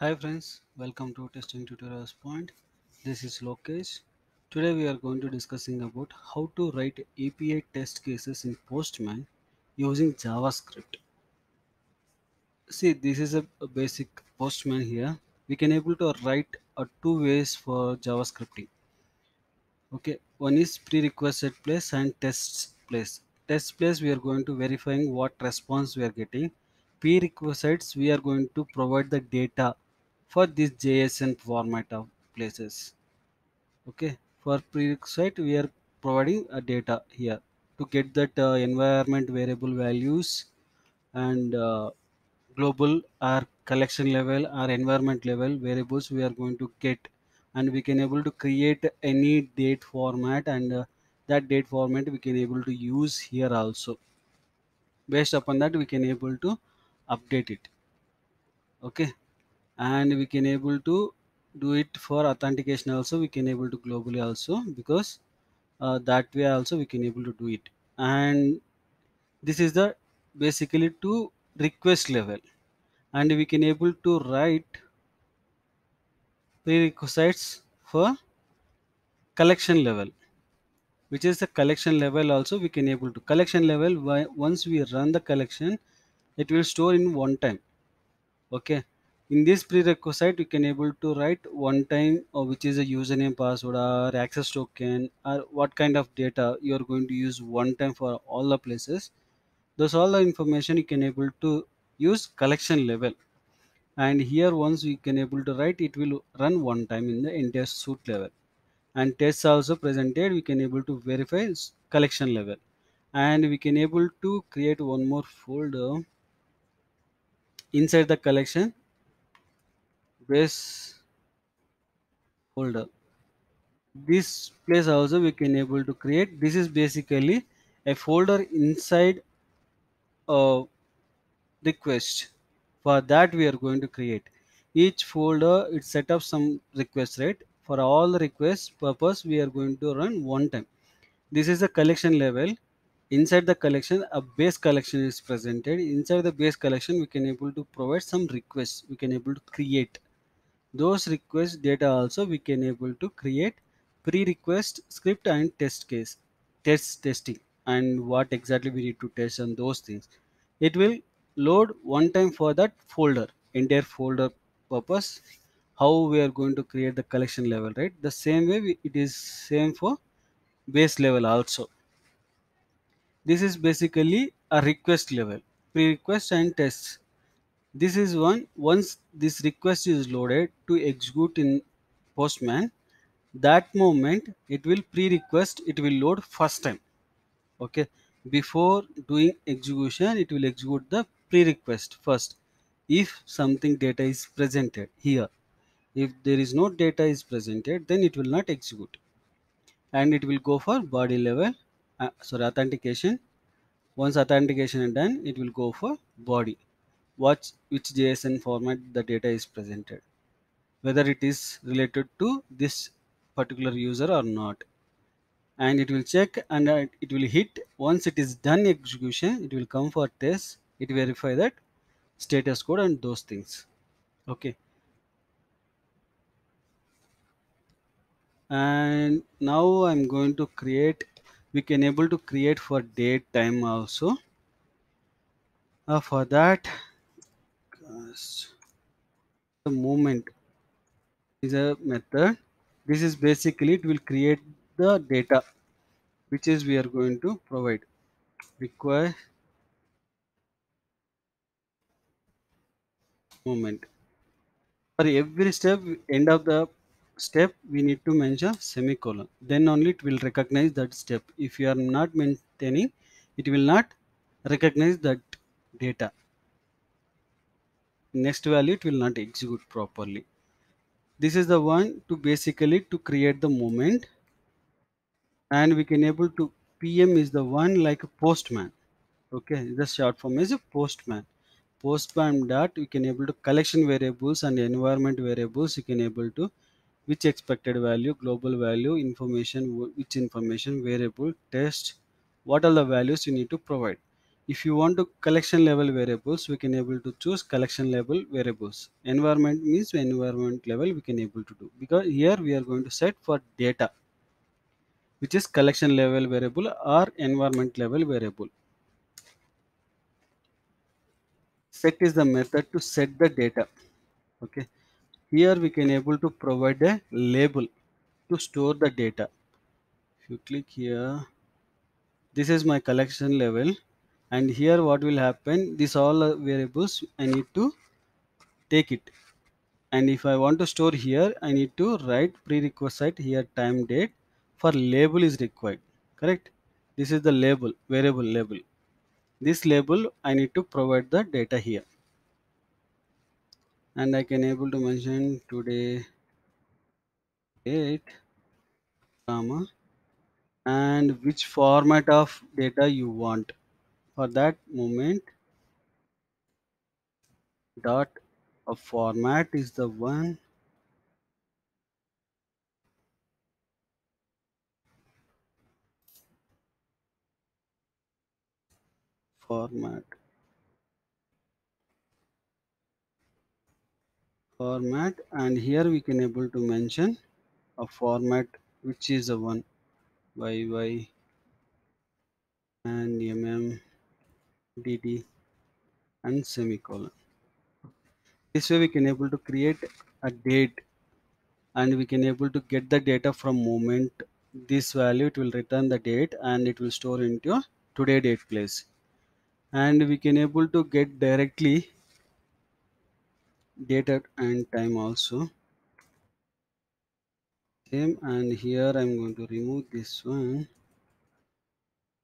Hi friends, welcome to Testing Tutorials Point. This is Lokesh. Today we are going to discussing about how to write API test cases in Postman using JavaScript. See, this is a basic Postman here. We can able to write two ways for JavaScripting. Okay, one is prerequest set place and tests place. Test place we are going to verifying what response we are getting. Prerequisites we are going to provide the data for this JSON format of places. Okay, for prerequisite we are providing a data here to get that environment variable values and global or collection level or environment level variables we are going to get, and we can able to create any date format, and that date format we can able to use here also. Based upon that we can able to update it. Okay, and we can able to do it for authentication also, we can able to globally also, because that way also we can able to do it. And this is the basically to request level, and we can able to write prerequisites for collection level, which is the collection level also we can able to collection level. Once we run the collection, it will store in one time. Okay, in this prerequisite we can able to write one time, or which is a username, password, or access token, or what kind of data you are going to use one time for all the places. Those all the information you can able to use collection level. And here once we can able to write, it will run one time in the entire suite level. And tests also presented, we can able to verify collection level. And we can able to create one more folder inside the collection base folder. This place also we can able to create. This is basically a folder inside a request. For that we are going to create each folder, it set up some requests, right? For all the requests purpose we are going to run one time. This is the collection level. Inside the collection a base collection is presented. Inside the base collection we can able to provide some requests, we can able to create those request data also. We can able to create pre-request script and test case, test testing, and what exactly we need to test and those things. It will load one time for that folder, entire folder purpose. How we are going to create the collection level, right? The same way it is same for base level also. This is basically a request level, pre-request and tests. This is one. Once this request is loaded to execute in Postman, that moment it will pre-request, it will load first time. Okay, before doing execution, it will execute the pre-request first. If something data is presented here, if there is no data is presented, then it will not execute, and it will go for body level. Sorry, authentication. Once authentication is done, it will go for body. Watch which JSON format the data is presented, whether it is related to this particular user or not. And it will check, and it will hit. Once it is done execution, it will come for test, it verify that status code and those things. Okay, and now I'm going to create, we can able to create for date time also. For that, the moment is a method. This is basically it will create the data which is we are going to provide. Require moment. For every step, end of the step, we need to mention semicolon. Then only it will recognize that step. If you are not maintaining, it will not recognize that data. Next value, it will not execute properly. This is the one to basically to create the moment, and we can able to PM is the one like a postman. Okay, the short form is a postman. Postman dot we can able to collection variables and environment variables, you can able to which expected value, global value, information, which information, variable, test, what are the values you need to provide. If you want to collection level variables, we can able to choose collection level variables. Environment means environment level we can able to do, because here we are going to set for data, which is collection level variable or environment level variable. Set is the method to set the data. Okay, here we can able to provide a label to store the data. If you click here, this is my collection level, and here what will happen, these all variables I need to take it, and if I want to store here, I need to write prerequisite here time date for label is required. Correct? This is the label, variable label. This label I need to provide the data here, and I can able to mention today date, comma, and which format of data you want. For that moment, dot a format is the one, format, and here we can able to mention a format which is a one, yy and dd and semicolon. This way we can able to create a date, and we can able to get the data from moment. This value it will return the date and it will store into a today date place, and we can able to get directly date and time also same. And here I'm going to remove this one,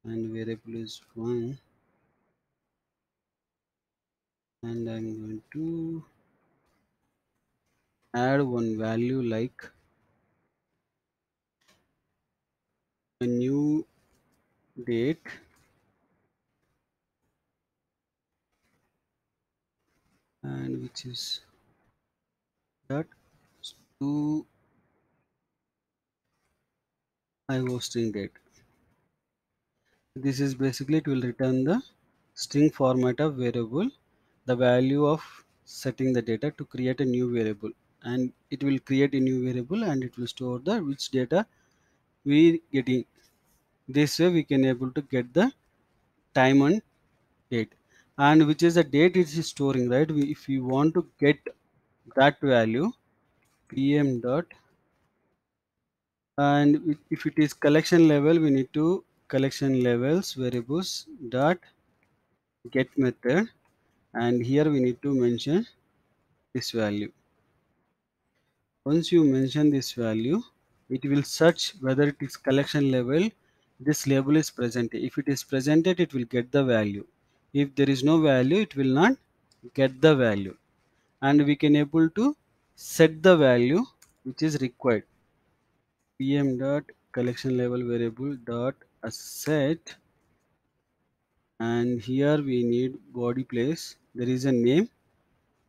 and variable is one, and I'm going to add one value like a new date, and which is that to IO string date. This is basically it will return the string format of variable, the value of setting the data to create a new variable, and it will create a new variable and it will store the which data we getting. This way we can able to get the time and date, and which is the date it is storing, right? If we want to get that value, pm dot, and if it is collection level, we need to collection levels variables dot get method, and here we need to mention this value. Once you mention this value, it will search whether it is collection level, this label is present. If it is presented, it will get the value. If there is no value, it will not get the value, and we can able to set the value which is required. Pm dot collection level variable dot a set, and here we need body place, there is a name,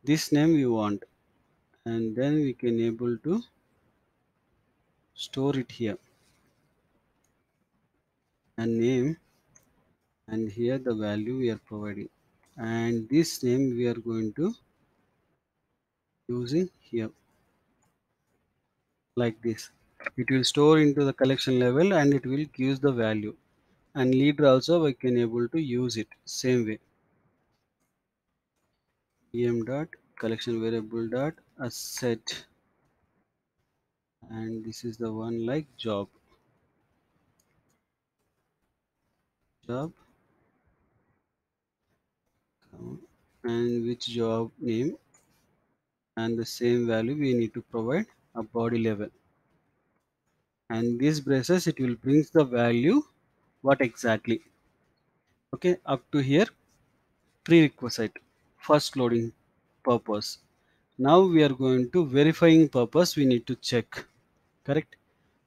this name we want, and then we can able to store it here, and name, and here the value we are providing, and this name we are going to using here like this. It will store into the collection level and it will use the value, and leader also we can able to use it same way. Pm dot collection variable dot a set, and this is the one like job, and which job name, and the same value we need to provide a body level, and these braces it will brings the value what exactly. Okay, up to here prerequisite first loading purpose. Now we are going to verifying purpose, we need to check. Correct?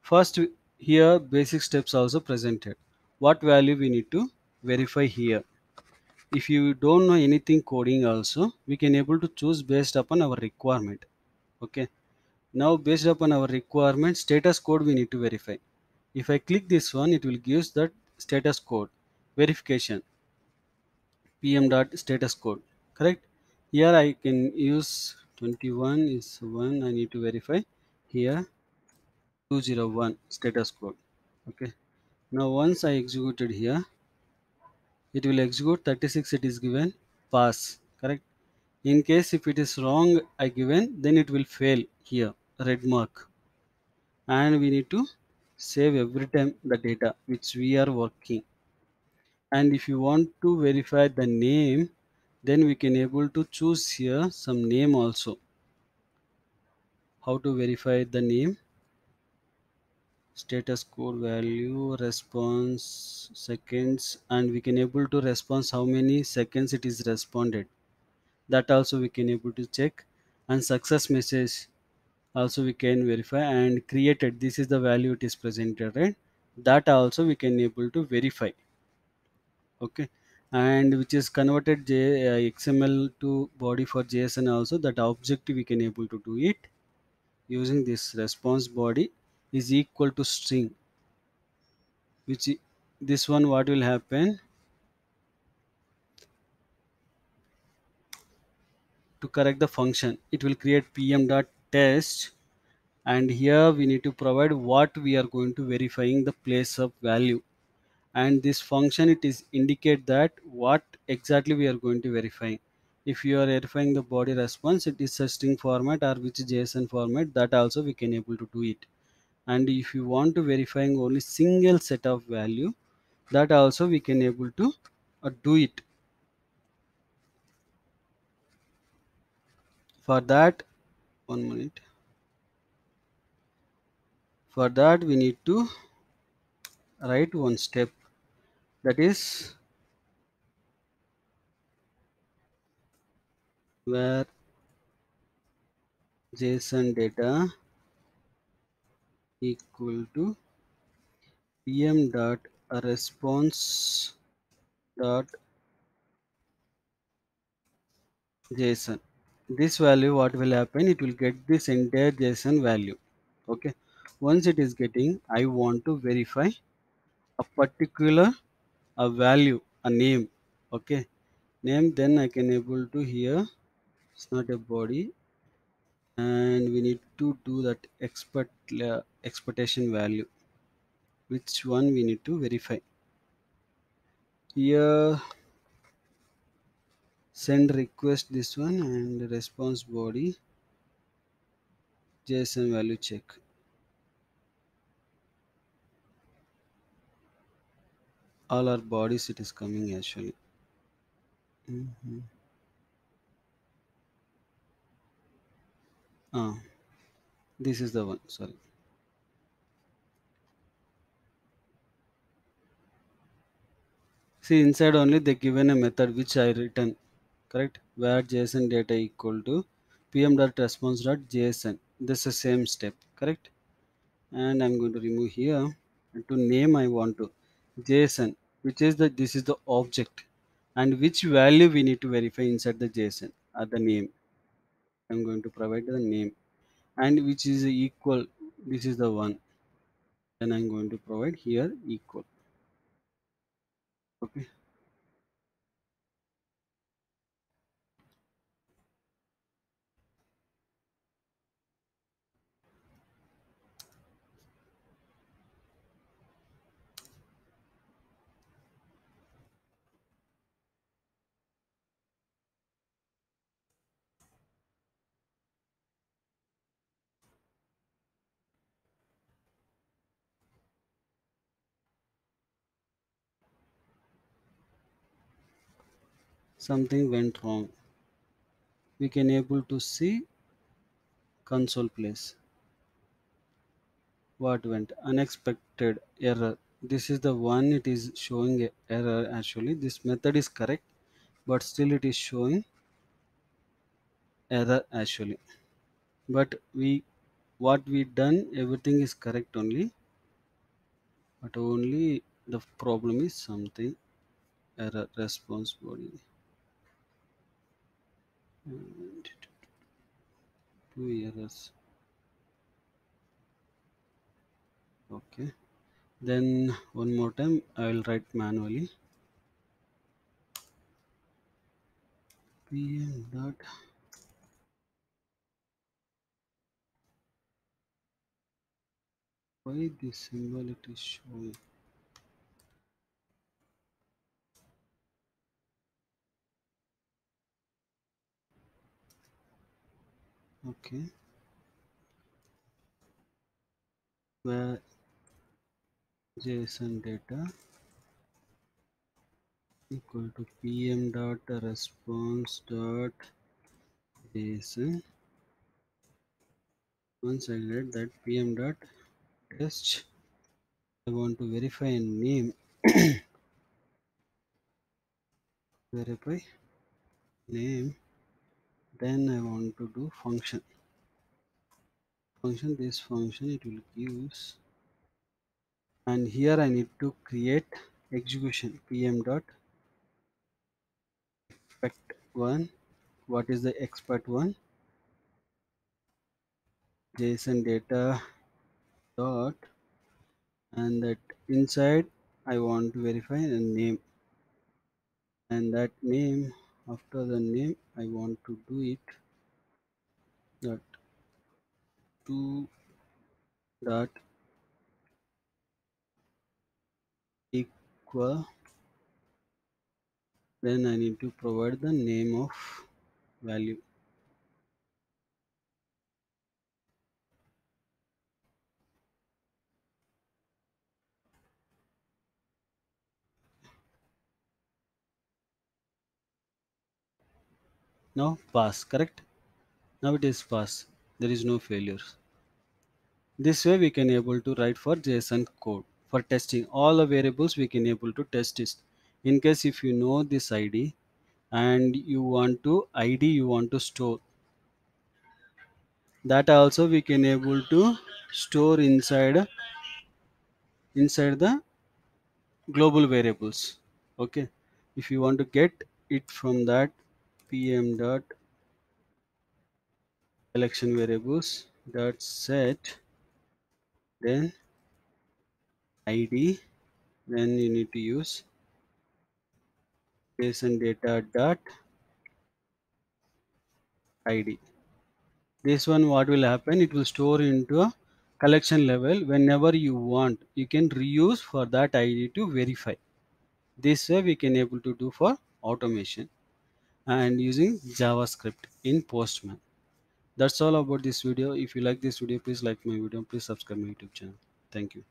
First, here basic steps also presented. What value we need to verify here. If you don't know anything coding also, we can able to choose based upon our requirement. Okay. Now based upon our requirement, status code we need to verify. If I click this one, it will give that status code verification. pm dot status code, correct. Here I can use 21 is 1, I need to verify here 201 status code. Okay, now once I executed here, it will execute 36, it is given pass, correct. In case if it is wrong I given, then it will fail here, red mark. And we need to save every time the data which we are working. And if you want to verify the name, then we can able to choose here some name also. How to verify the name? Status code value, response seconds, and we can able to response how many seconds it is responded. That also we can able to check. And success message also we can verify, and created, this is the value it is presented, right? That also we can able to verify. Okay, and which is converted XML to body for JSON also, that object we can able to do it using this response body is equal to string, which this one what will happen, to correct the function it will create pm dot test, and here we need to provide what we are going to verifying the place of value. And this function it is indicate that what exactly we are going to verify. If you are verifying the body response, it is a string format or which JSON format, that also we can able to do it. And if you want to verifying only single set of value, that also we can able to do it. For that, 1 minute, for that we need to write one step, that is where JSON data equal to pm dot response dot JSON. This value what will happen, it will get this entire JSON value. Okay, once it is getting, I want to verify a particular a value, a name. Okay, name, then I can able to here, it's not a body, and we need to do that expectation value, which one we need to verify here. Send request, this one, and response body JSON value check. All our bodies it is coming actually. Mhm. Ah, this is the one, sorry. See, inside only they given a method which I written, correct, where JSON data equal to pm dot response dot JSON. This is the same step, correct. And I'm going to remove here, and to name I want to JSON, which is the, this is the object, and which value we need to verify inside the JSON are the name. I'm going to provide the name, and which is equal, this is the one, then I'm going to provide here equal. Okay, something went wrong. We can able to see console place. What went? Unexpected error. This is the one it is showing a error actually. This method is correct, but still it is showing error actually. But we, what we done, everything is correct only, but only the problem is something error response body. And two errors. Okay. Then one more time I will write manually. pm dot why this symbol it is showing. Okay, where JSON data equal to pm dot response dot JSON. Once I get that pm dot test, I want to verify a name. Verify name. Then I want to do function. This function it will use, and here I need to create execution pm dot expect one. What is the expect one? JSON data dot, and that inside I want to verify a name, and that name, after the name I want to do it that to dot equal, then I need to provide the name of value. Now pass, correct? Now it is pass. There is no failures. This way we can able to write for JSON code for testing. All the variables we can able to test it. In case if you know this ID and you want to store, that also we can able to store inside the global variables. Okay, if you want to get it from that pm dot collection variables dot set, then id, then you need to use JSON data dot id. This one what will happen, it will store into a collection level. Whenever you want you can reuse for that id to verify. This way we can able to do for automation and using JavaScript in Postman. That's all about this video. If you like this video, please like my video, please subscribe my YouTube channel. Thank you.